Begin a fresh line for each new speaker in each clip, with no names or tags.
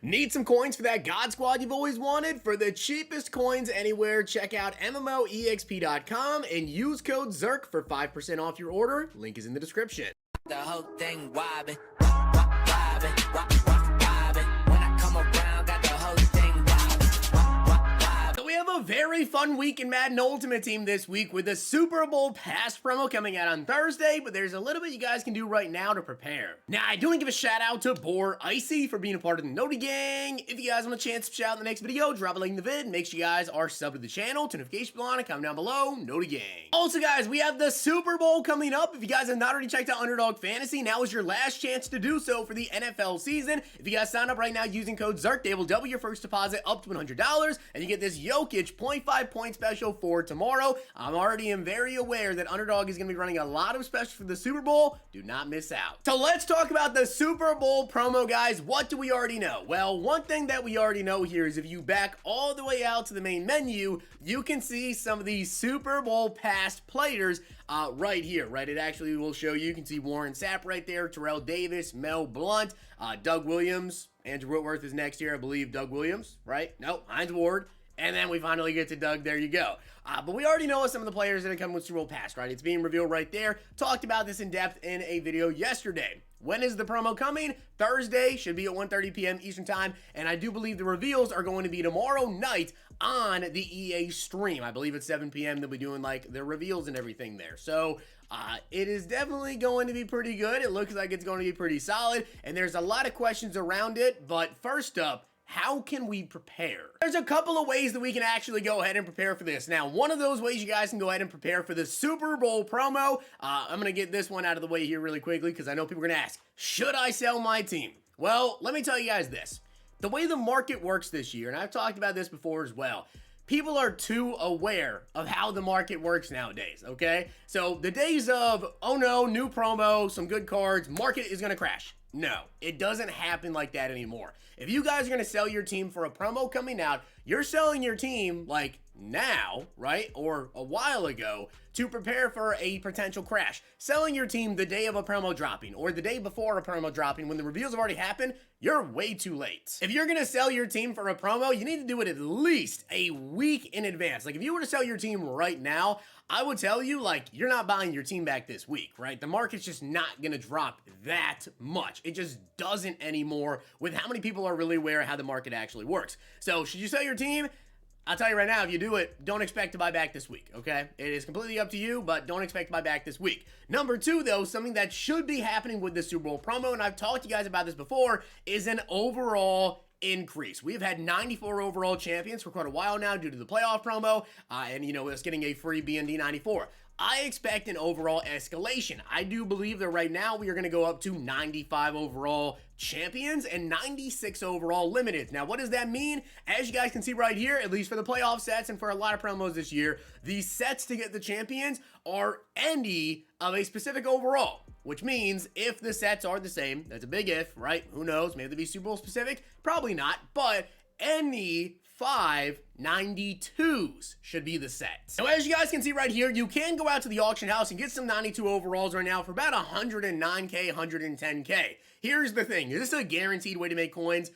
Need some coins for that God Squad you've always wanted? For the cheapest coins anywhere, check out MMOEXP.com and use code ZERK for 5% off your order. Link is in the description.
The whole thing wobbin', wobbin', wobbin'. When I come around, got the whole thing wobbin'.
So we have a very fun week in Madden Ultimate Team this week with the Super Bowl Pass promo coming out on Thursday, but there's a little bit you guys can do right now to prepare. Now, I do want to give a shout out to Boar Icy for being a part of the Noti Gang. If you guys want a chance to shout out in the next video, drop a link in the vid. Make sure you guys are subbed to the channel, turn notification bell on, and comment down below, Noti Gang. Also, guys, we have the Super Bowl coming up. If you guys have not already checked out Underdog Fantasy, now is your last chance to do so for the NFL season. If you guys sign up right now using code ZERK, they will double your first deposit up to $100, and you get this Jokic 0.5 point special for tomorrow. I'm already very aware that Underdog is going to be running a lot of specials for the Super Bowl. Do not miss out. So let's talk about the Super Bowl promo, guys. What do we already know? Well, one thing that we already know here is if you back all the way out to the main menu, you can see some of these Super Bowl past players right here, right? It actually will show you. You can see Warren Sapp right there, Terrell Davis, Mel Blount, Doug Williams, Andrew Whitworth is next year, I believe. Doug Williams, right? No, Hines Ward. And then we finally get to Doug. There you go. But we already know some of the players that are coming with Super Bowl Pass, right? It's being revealed right there. Talked about this in depth in a video yesterday. When is the promo coming? Thursday. Should be at 1:30 p.m. Eastern Time. And I do believe the reveals are going to be tomorrow night on the EA stream. I believe at 7 p.m. they'll be doing like the reveals and everything there. So it is definitely going to be pretty good. It looks like it's going to be pretty solid. And there's a lot of questions around it. But first up, how can we prepare? There's a couple of ways that we can actually go ahead and prepare for this. Now, one of those ways you guys can go ahead and prepare for the Super Bowl promo. I'm going to get this one out of the way here really quickly because I know people are going to ask, should I sell my team? Well, let me tell you guys this. The way the market works this year, and I've talked about this before as well, people are too aware of how the market works nowadays, okay? So the days of, oh no, new promo, some good cards, market is going to crash. No, it doesn't happen like that anymore. If you guys are going to sell your team for a promo coming out, you're selling your team like now, right? Or a while ago to prepare for a potential crash. Selling your team the day of a promo dropping or the day before a promo dropping when the reveals have already happened, you're way too late. If you're going to sell your team for a promo, you need to do it at least a week in advance. Like if you were to sell your team right now, I would tell you, like, you're not buying your team back this week, right? The market's just not going to drop that much. It just doesn't anymore with how many people are really aware of how the market actually works. So should you sell your team? I'll tell you right now, if you do it, don't expect to buy back this week, okay? It is completely up to you, but don't expect to buy back this week. Number two, though, something that should be happening with the Super Bowl promo, and I've talked to you guys about this before, is an overall increase. We've had 94 overall champions for quite a while now due to the playoff promo, and, you know, us getting a free BND 94. I expect an overall escalation. I do believe that right now we are going to go up to 95 overall champions and 96 overall limited. Now, what does that mean? As you guys can see right here, at least for the playoff sets and for a lot of promos this year, the sets to get the champions are any of a specific overall, which means if the sets are the same, that's a big if, right? Who knows? Maybe they'll be Super Bowl specific. Probably not, but any 592s should be the set. So as you guys can see right here, you can go out to the auction house and get some 92 overalls right now for about 109K, 110K. Here's the thing. Is this a guaranteed way to make coins?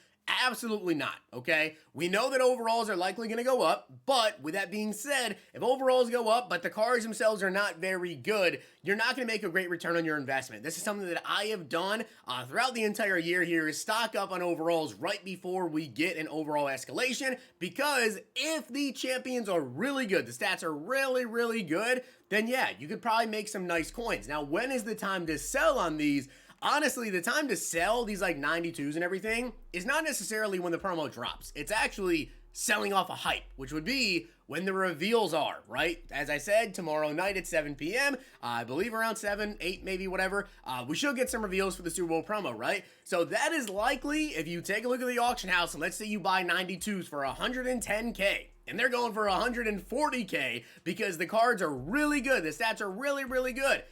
Absolutely not, okay? We know that overalls are likely going to go up, but with that being said, if overalls go up, but the cards themselves are not very good, you're not going to make a great return on your investment. This is something that I have done throughout the entire year here is stock up on overalls right before we get an overall escalation, because if the champions are really good, the stats are really, really good, then yeah, you could probably make some nice coins. Now, when is the time to sell on these? Honestly, the time to sell these like 92s and everything is not necessarily when the promo drops. It's actually selling off a hype, which would be when the reveals are, right? As I said, tomorrow night at 7 p.m., I believe around 7, 8, maybe whatever, we should get some reveals for the Super Bowl promo, right? So that is likely, if you take a look at the auction house and let's say you buy 92s for 110K, and they're going for 140K because the cards are really good, the stats are really, really good.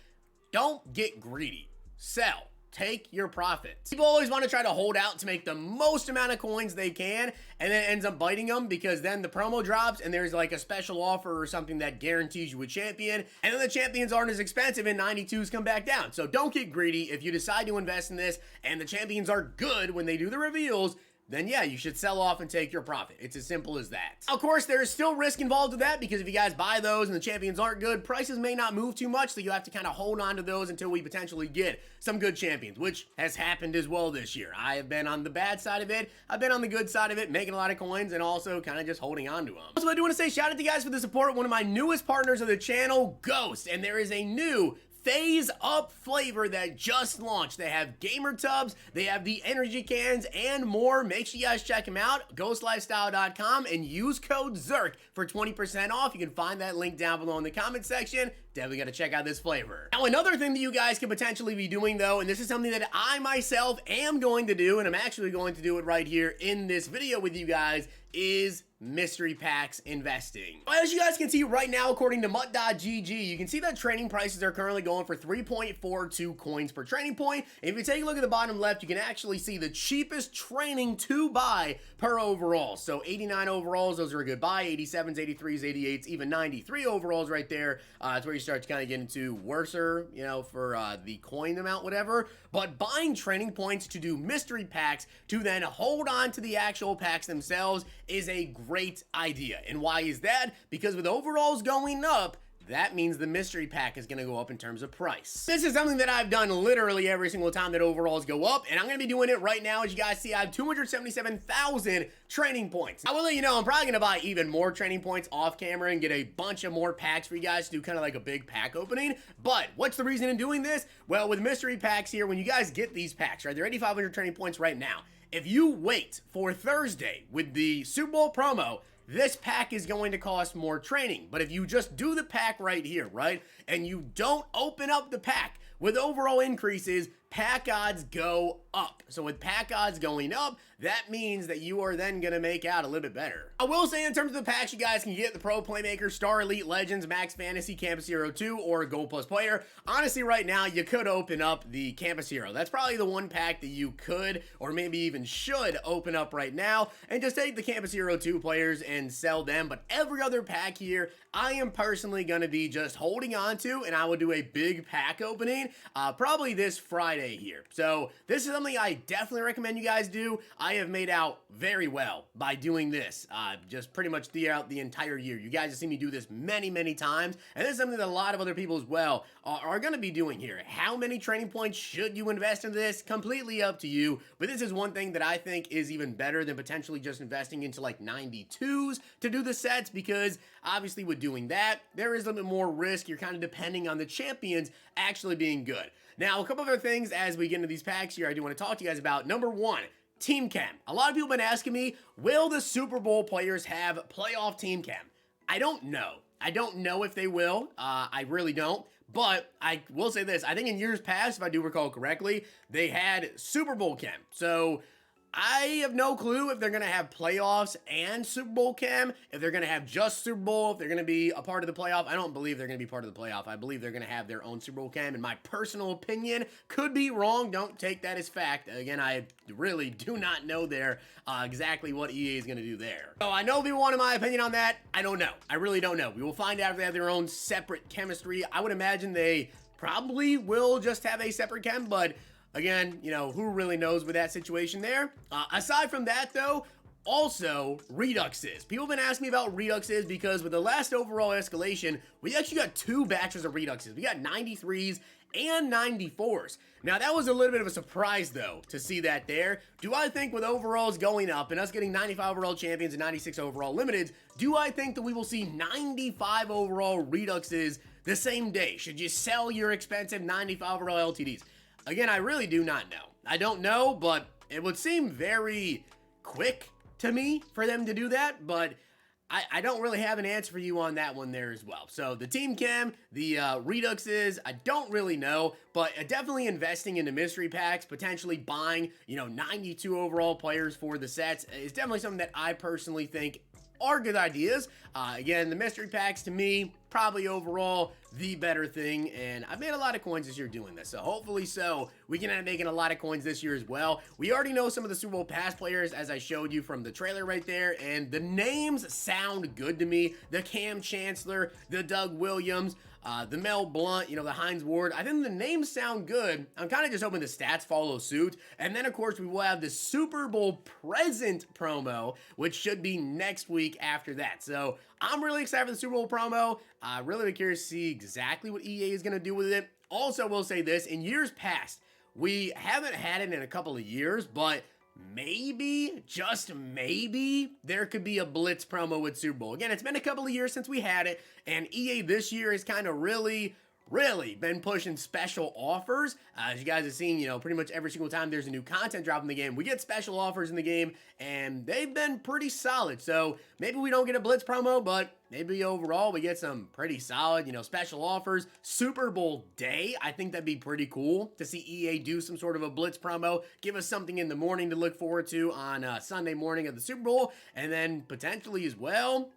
Don't get greedy. Sell. Take your profits. People always want to try to hold out to make the most amount of coins they can, and then it ends up biting them because then the promo drops and there's like a special offer or something that guarantees you a champion, and then the champions aren't as expensive and 92s come back down. So don't get greedy. If you decide to invest in this and the champions are good when they do the reveals, then yeah, you should sell off and take your profit. It's as simple as that. Of course, there is still risk involved with that because if you guys buy those and the champions aren't good, prices may not move too much, so you have to kind of hold on to those until we potentially get some good champions, which has happened as well this year. I have been on the bad side of it, I've been on the good side of it, making a lot of coins and also kind of just holding on to them. Also, I do want to say shout out to you guys for the support. One of my newest partners of the channel, Ghost, and there is a new Phase Up flavor that just launched. They have gamer tubs, they have the energy cans, and more. Make sure you guys check them out, ghostlifestyle.com, and use code ZERK for 20% off. You can find that link down below in the comment section. Definitely got to check out this flavor. Now, another thing that you guys could potentially be doing, though, and this is something that I myself am going to do, and I'm actually going to do it right here in this video with you guys, is mystery packs investing. As you guys can see right now, according to MUT.GG, you can see that training prices are currently going for 3.42 coins per training point. And if you take a look at the bottom left, you can actually see the cheapest training to buy per overall. So 89 overalls, those are a good buy. 87s, 83s, 88s, even 93 overalls right there. It's where you start to kind of get into worser, you know, for the coin amount, whatever. But buying training points to do mystery packs to then hold on to the actual packs themselves is a great idea. And why is that? Because with overalls going up, that means the mystery pack is going to go up in terms of price. This is something that I've done literally every single time that overalls go up, and I'm going to be doing it right now. As you guys see, I have 277,000 training points. I will let you know, I'm probably going to buy even more training points off camera and get a bunch of more packs for you guys to do kind of like a big pack opening. But what's the reason in doing this? Well, with mystery packs here, when you guys get these packs, right, they're 8,500 training points right now. If you wait for Thursday with the Super Bowl promo, this pack is going to cost more training. But if you just do the pack right here, right, and you don't open up the pack, with overall increases, pack odds go up. So with pack odds going up, that means that you are then going to make out a little bit better. I will say in terms of the packs you guys can get, the Pro Playmaker, Star Elite, Legends, Max Fantasy, Campus Hero 2, or Gold Plus Player. Honestly, right now, you could open up the Campus Hero. That's probably the one pack that you could, or maybe even should, open up right now, and just take the Campus Hero 2 players and sell them. But every other pack here, I am personally going to be just holding on to, and I will do a big pack opening probably this Friday here. So this is something I definitely recommend you guys do. I have made out very well by doing this just pretty much throughout the entire year. You guys have seen me do this many, many times, and this is something that a lot of other people as well are going to be doing here. How many training points should you invest in this? Completely up to you, but this is one thing that I think is even better than potentially just investing into like 92s to do the sets, because obviously with doing that, there is a little bit more risk. You're kind of depending on the champions actually being good. Now, a couple other things as we get into these packs here I do want to talk to you guys about. Number one, team cam. A lot of people have been asking me, will the Super Bowl players have playoff team cam? I don't know. I don't know if they will. I really don't. But I will say this. I think in years past, if I do recall correctly, they had Super Bowl cam. So I have no clue if they're going to have playoffs and Super Bowl cam, if they're going to have just Super Bowl, if they're going to be a part of the playoff. I don't believe they're going to be part of the playoff. I believe they're going to have their own Super Bowl cam. In my personal opinion, could be wrong. Don't take that as fact. Again, I really do not know there exactly what EA is going to do there. So I know people wanted my opinion on that. I don't know. I really don't know. We will find out if they have their own separate chemistry. I would imagine they probably will just have a separate chem, but again, you know, who really knows with that situation there? Aside from that, though, also reduxes. People have been asking me about reduxes because with the last overall escalation, we actually got two batches of reduxes. We got 93s and 94s. Now, that was a little bit of a surprise, though, to see that there. Do I think with overalls going up and us getting 95 overall champions and 96 overall limiteds, do I think that we will see 95 overall reduxes the same day? Should you sell your expensive 95 overall LTDs? Again, I really do not know. I don't know, but it would seem very quick to me for them to do that, but I don't really have an answer for you on that one there as well. So the team cam, the reduxes, I don't really know, but definitely investing into mystery packs, potentially buying, you know, 92 overall players for the sets is definitely something that I personally think are good ideas. Again, the mystery packs to me, probably overall the better thing, and I've made a lot of coins this year doing this, so hopefully we can end up making a lot of coins this year as well. We already know some of the Super Bowl pass players, as I showed you from the trailer right there, and the names sound good to me. The Cam Chancellor, the Doug Williams, the Mel Blount, you know, the Hines Ward. I think the names sound good. I'm kind of just hoping the stats follow suit. And then, of course, we will have the Super Bowl present promo, which should be next week after that. So I'm really excited for the Super Bowl promo. Really curious to see exactly what EA is going to do with it. Also, we'll say this, in years past, we haven't had it in a couple of years, but maybe, just maybe, there could be a Blitz promo with Super Bowl. Again, it's been a couple of years since we had it, and EA this year has kind of really been pushing special offers. As you guys have seen, you know, pretty much every single time there's a new content drop in the game, we get special offers in the game, and they've been pretty solid. So maybe we don't get a Blitz promo, but maybe overall we get some pretty solid, you know, special offers. Super Bowl day, I think that'd be pretty cool to see EA do some sort of a Blitz promo, give us something in the morning to look forward to on Sunday morning of the Super Bowl, and then potentially as well,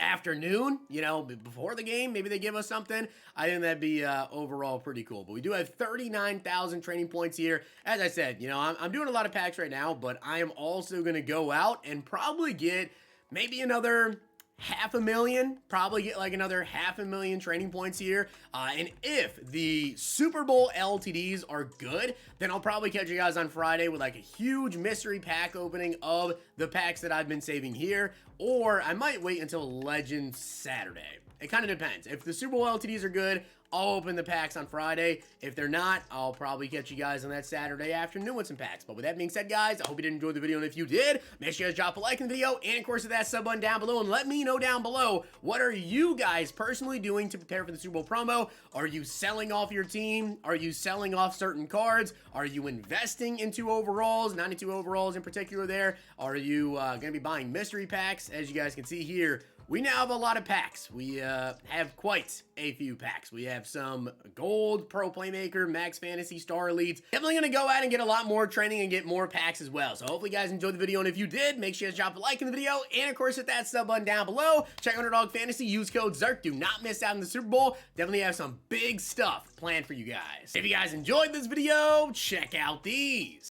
afternoon, you know, before the game, maybe they give us something. I think that'd be overall pretty cool. But we do have 39,000 training points here. As I said, you know, I'm doing a lot of packs right now, but I am also going to go out and probably get maybe another 500,000, probably get like another 500,000 training points here. And if the Super Bowl LTDs are good, then I'll probably catch you guys on Friday with like a huge mystery pack opening of the packs that I've been saving here. Or I might wait until Legends Saturday. It kind of depends. If the Super Bowl LTDs are good, I'll open the packs on Friday. If they're not, I'll probably catch you guys on that Saturday afternoon with some packs. But with that being said, guys, I hope you did enjoy the video. And if you did, make sure you guys drop a like in the video. And, of course, hit that sub button down below. And let me know down below, what are you guys personally doing to prepare for the Super Bowl promo? Are you selling off your team? Are you selling off certain cards? Are you investing into overalls, 92 overalls in particular there? Are you going to be buying mystery packs? As you guys can see here, we now have a lot of packs. We have quite a few packs. We have some gold, pro playmaker, max fantasy, star elites. Definitely going to go out and get a lot more training and get more packs as well. So hopefully you guys enjoyed the video. And if you did, make sure you drop a like in the video. And of course, hit that sub button down below. Check Underdog Fantasy. Use code ZERK. Do not miss out on the Super Bowl. Definitely have some big stuff planned for you guys. If you guys enjoyed this video, check out these.